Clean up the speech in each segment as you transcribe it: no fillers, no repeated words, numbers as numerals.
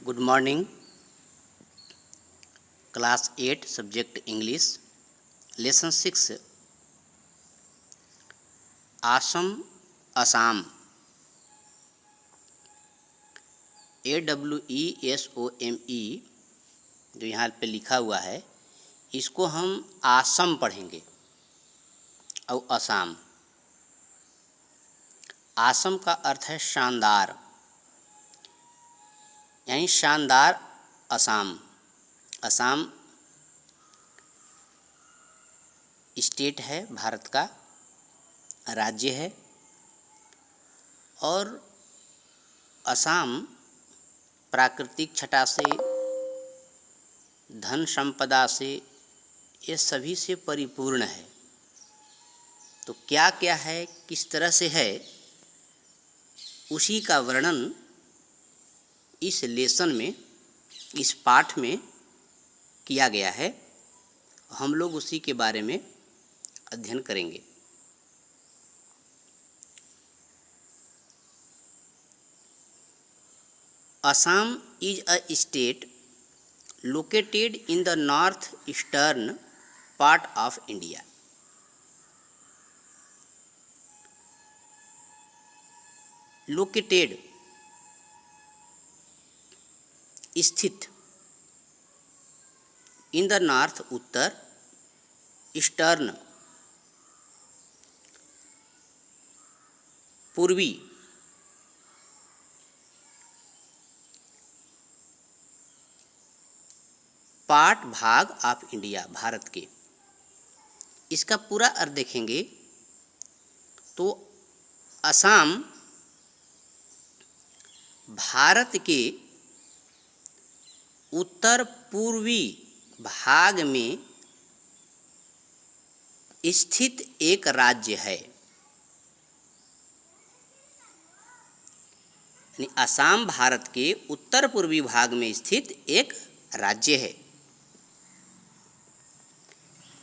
Good morning, Class 8, Subject English, Lesson 6, Assam, Assam, AWESOME जो यहाँ पे लिखा हुआ है, इसको हम आसम पढ़ेंगे और असम। आसम का अर्थ है शानदार, यानी शानदार असम। असम स्टेट है, भारत का राज्य है, और असम प्राकृतिक छटा से, धन संपदा से, ये सभी से परिपूर्ण है। तो क्या क्या है, किस तरह से है, उसी का वर्णन इस लेसन में, इस पाठ में किया गया है। हम लोग उसी के बारे में अध्ययन करेंगे। Assam is a state located in the northeastern part of India. Located, स्थित, in the north, Uttar, eastern, पूर्वी, पार्ट, भाग ऑफ इंडिया, भारत के। इसका पूरा अर्थ देखेंगे तो असम भारत के उत्तर पूर्वी भाग में स्थित एक राज्य है। यानी असम भारत के उत्तर पूर्वी भाग में स्थित एक राज्य है।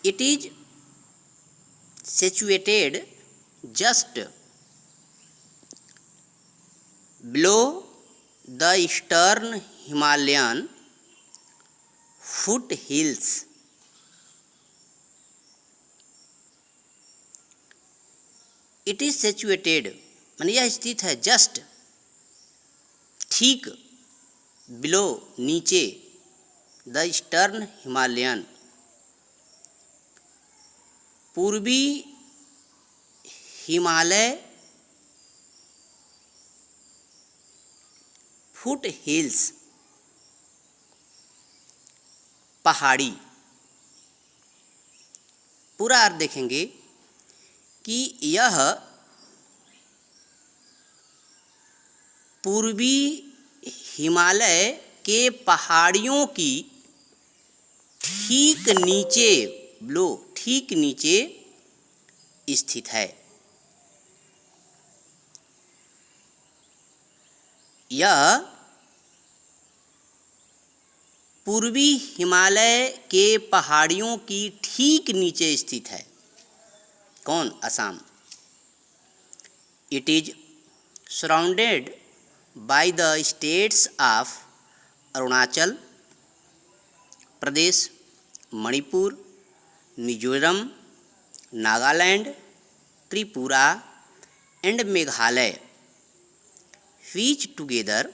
It is situated just below the eastern Himalayan foothills. It is situated माने यह स्थित है, जस्ट, ठीक, बिलो, नीचे, द ईस्टर्न हिमालयन, पूर्वी हिमालय, फुट हिल्स, पहाड़ी। पूरा अर्थ देखेंगे कि यह पूर्वी हिमालय के पहाड़ियों की ठीक नीचे, लो, ठीक नीचे स्थित है। यह पूर्वी हिमालय के पहाड़ियों की ठीक नीचे स्थित है। कौन? Assam. It is surrounded by the states of Arunachal Pradesh, Manipur, Mizoram, Nagaland, Tripura and Meghalaya, which together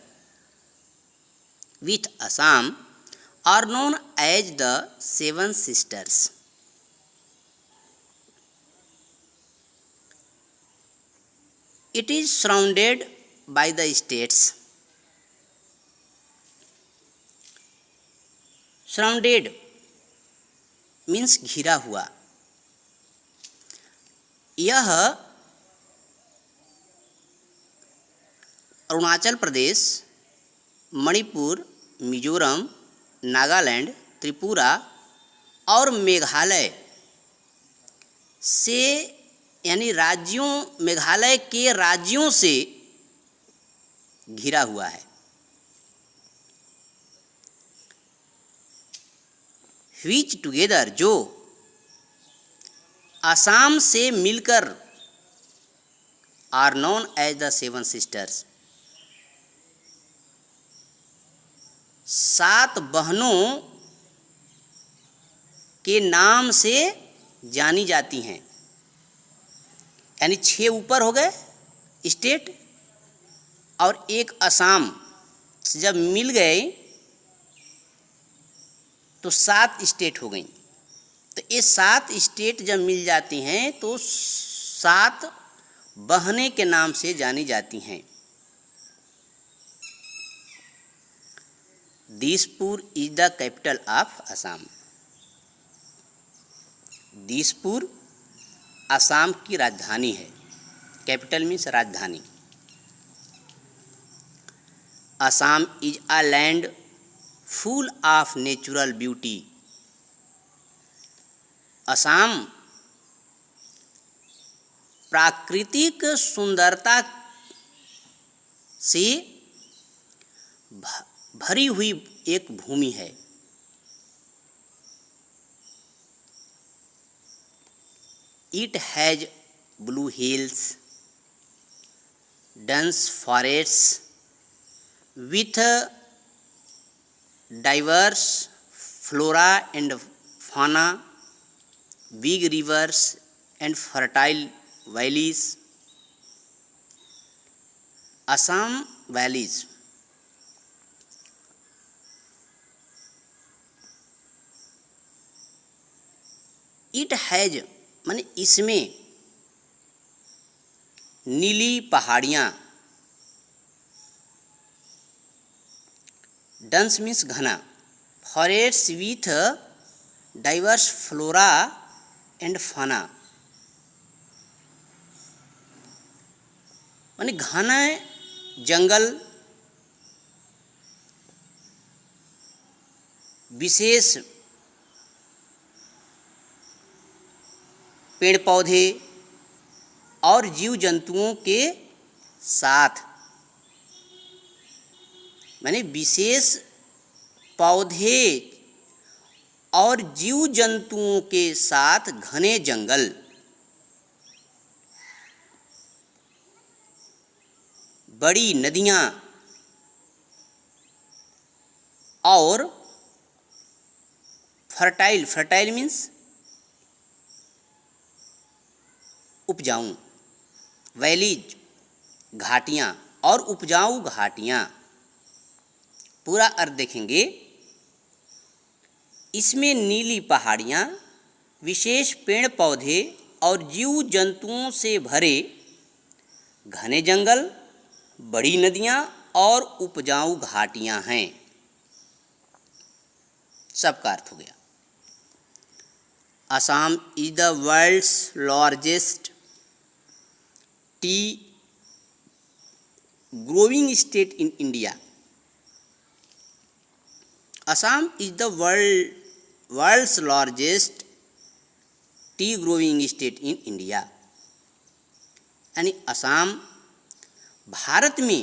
with Assam are known as the Seven Sisters. It is surrounded by the states. Surrounded means घिरा हुआ। यह अरुणाचल प्रदेश, मणिपुर, मिजोरम, नागालैंड, त्रिपुरा और मेघालय से, यानी राज्यों, मेघालय के राज्यों से घिरा हुआ है। which together, जो असम से मिलकर, are known as the Seven Sisters, 7 बहनों के नाम से जानी जाती हैं। यानी 6 ऊपर हो गए स्टेट और एक असम जब मिल गए तो 7 स्टेट हो गई। तो ये 7 स्टेट जब मिल जाती हैं तो 7 बहनें के नाम से जानी जाती हैं। Dispur is the capital of Assam. Dispur Assam की राजधानी है। कैपिटल मीन्स राजधानी। Assam is a land full of natural beauty. Assam प्राकृतिक सुंदरता से भरी हुई एक भूमि है। It has blue hills, dense forests with diverse flora and fauna, big rivers and fertile valleys. Assam valleys it has माने इसमें नीली पहाड़ियाँ, डंस मीन्स घना, forest with diverse flora and फाना माने घना जंगल, विशेष पेड़ पौधे और जीव जंतुओं के साथ, माने विशेष पौधे और जीव जंतुओं के साथ घने जंगल, बड़ी नदियाँ और फर्टाइल, फर्टाइल मीन्स उपजाऊ, वैलीज घाटियाँ और उपजाऊ घाटियाँ। पूरा अर्थ देखेंगे, इसमें नीली पहाड़ियाँ, विशेष पेड़ पौधे और जीव जंतुओं से भरे घने जंगल, बड़ी नदियाँ और उपजाऊ घाटियाँ हैं। सबका अर्थ हो गया। Assam is the world's largest tea growing state in India. Assam is the world's largest tea growing state in India। यानी असम भारत में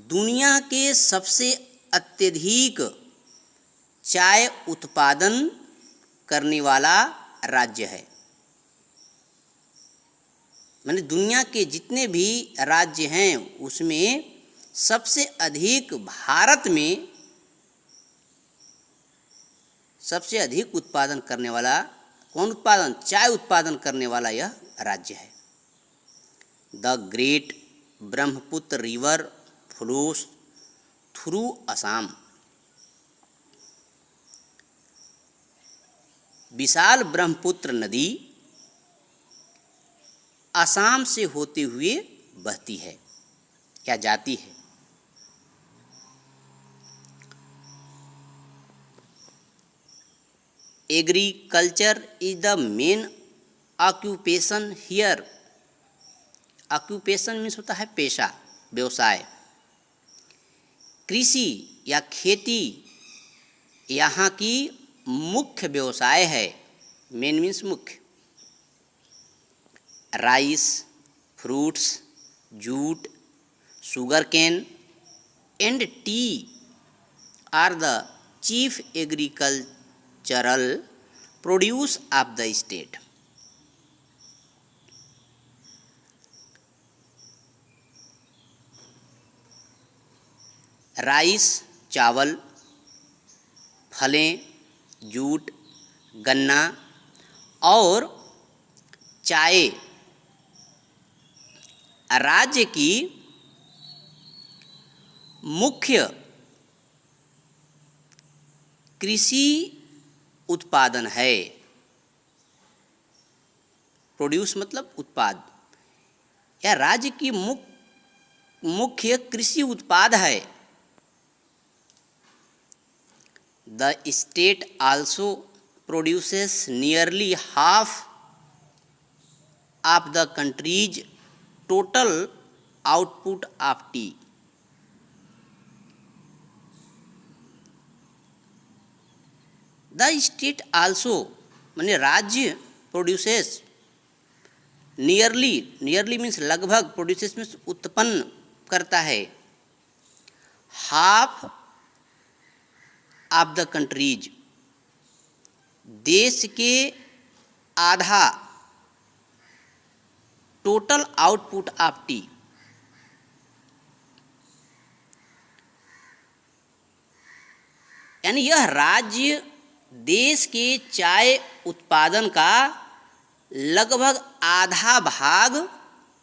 दुनिया के सबसे अत्यधिक चाय उत्पादन करने वाला राज्य है। माने दुनिया के जितने भी राज्य हैं उसमें सबसे अधिक भारत में सबसे अधिक उत्पादन करने वाला कौन उत्पादन? चाय उत्पादन करने वाला यह राज्य है। The great Brahmaputra river flows through Assam. विशाल ब्रह्मपुत्र नदी असम से होते हुए बहती है या जाती है। Agriculture is the main occupation here. Occupation means होता है पेशा, व्यवसाय। कृषि या खेती यहाँ की मुख्य व्यवसाय है। मेन मीन्स मुख्य। Rice, fruits, jute, sugar cane and tea are the chief agricultural produce of the state। Rice चावल, फलें जूट, गन्ना और चाय राज्य की मुख्य कृषि उत्पादन है। प्रोड्यूस मतलब उत्पाद, यह राज्य की मुख्य कृषि उत्पाद है। The state also produces nearly half of the countries total output of T. The state also माने राज्य प्रोड्यूसेस नियरली मीन्स लगभग, प्रोड्यूसेस मीन्स उत्पन्न करता है, हाफ ऑफ द कंट्रीज देश के आधा, टोटल आउटपुट ऑफ टी यानी यह राज्य देश के चाय उत्पादन का लगभग आधा भाग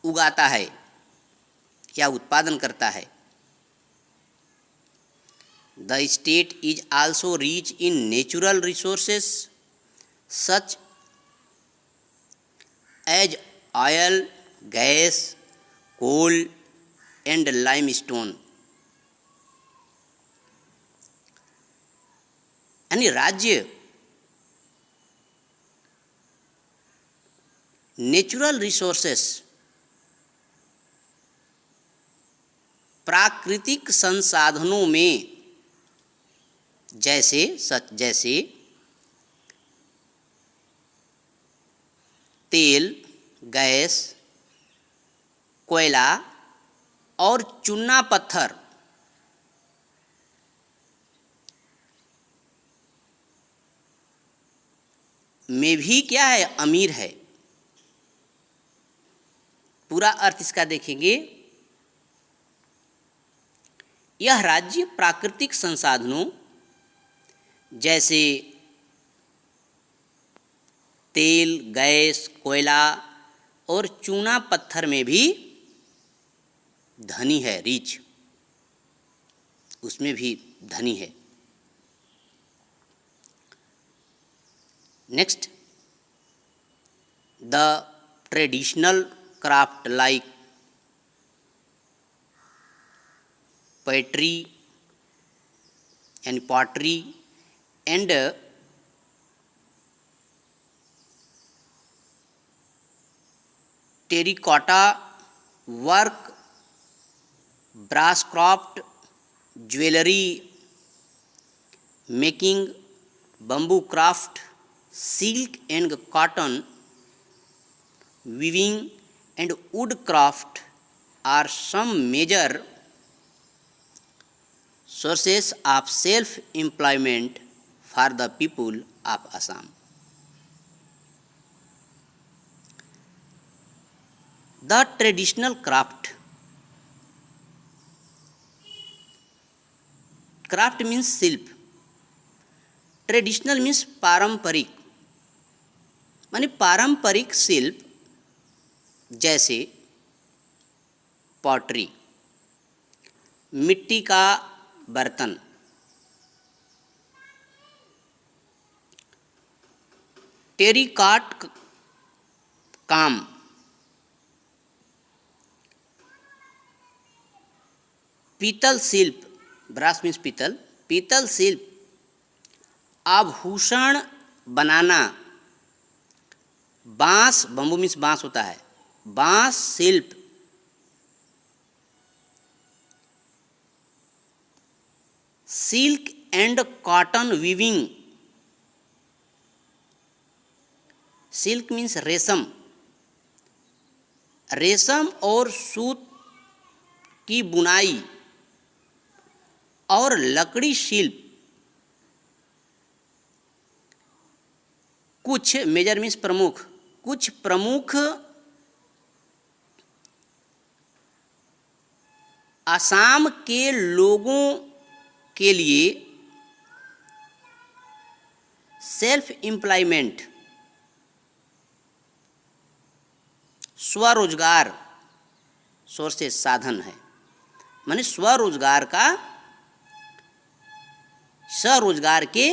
उगाता है या उत्पादन करता है। The state is also rich in natural resources such as oil, gas, coal and limestone. यानी राज्य नेचुरल रिसोर्सेस प्राकृतिक संसाधनों में जैसे तेल, गैस, कोयला और चूना पत्थर में भी क्या है, अमीर है। पूरा अर्थ इसका देखेंगे, यह राज्य प्राकृतिक संसाधनों जैसे तेल, गैस, कोयला और चूना पत्थर में भी धनी है, रिच, उसमें भी धनी है। Next, the traditional craft like poetry यानी pottery and terracotta work, brass craft, jewellery making, bamboo craft, silk and cotton weaving and wood craft are some major sources of self employment for the people of Assam. The traditional craft means शिल्प, traditional means पारंपरिक, माने पारंपरिक शिल्प जैसे pottery मिट्टी का बर्तन, टेरिकॉट काम, पीतल शिल्प, ब्रास मीन्स पीतल, पीतल शिल्प, आभूषण बनाना, बांस, बम्बू मीन्स बांस होता है, बांस शिल्प, silk and cotton weaving, silk means रेशम, रेशम और सूत की बुनाई और लकड़ी शिल्प। कुछ मेजर मीन्स प्रमुख, कुछ प्रमुख असम के लोगों के लिए सेल्फ एम्प्लॉयमेंट स्वरोजगार सोर्सेस साधन है, माने स्वरोजगार का स्वरोजगार के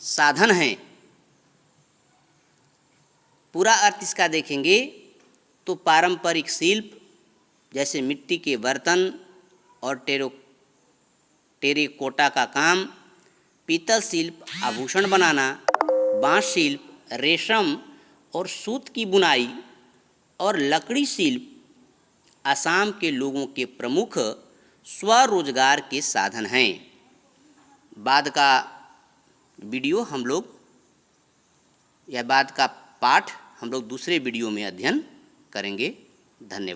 साधन हैं। पूरा अर्थ इसका देखेंगे तो पारंपरिक शिल्प जैसे मिट्टी के बर्तन और टेराकोटा का काम, पीतल शिल्प आभूषण बनाना, बांस शिल्प, रेशम और सूत की बुनाई और लकड़ी शिल्प असम के लोगों के प्रमुख स्वरोजगार के साधन हैं। बाद का वीडियो हम लोग या बाद का पाठ हम लोग दूसरे वीडियो में अध्ययन करेंगे। धन्यवाद।